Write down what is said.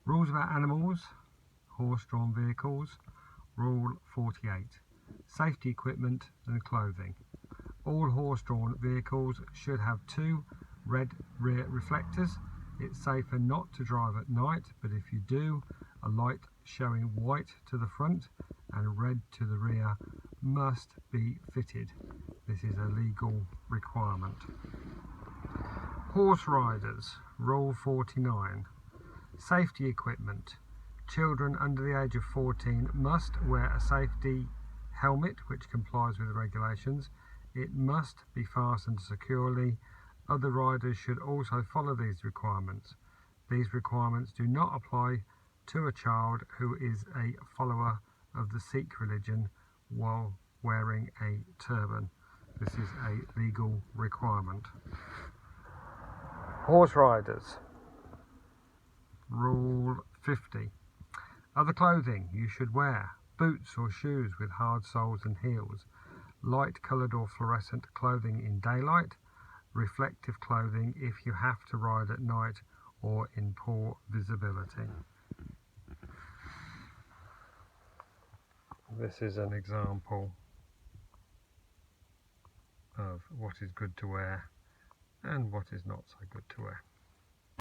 Rules about animals, horse-drawn vehicles. Rule 48. Safety equipment and clothing. All horse-drawn vehicles should have 2 red rear reflectors. It's safer not to drive at night, but if you do, a light showing white to the front and red to the rear must be fitted. This is a legal requirement. Horse riders. Rule 49. Safety equipment. Children under the age of 14 must wear a safety helmet which complies with the regulations. It must be fastened securely. Other riders should also follow these requirements. These requirements do not apply to a child who is a follower of the Sikh religion while wearing a turban. This is a legal requirement. Horse riders. Rule 50. Other clothing you should wear: boots or shoes with hard soles and heels, light coloured or fluorescent clothing in daylight, reflective clothing if you have to ride at night or in poor visibility. This is an example of what is good to wear and what is not so good to wear.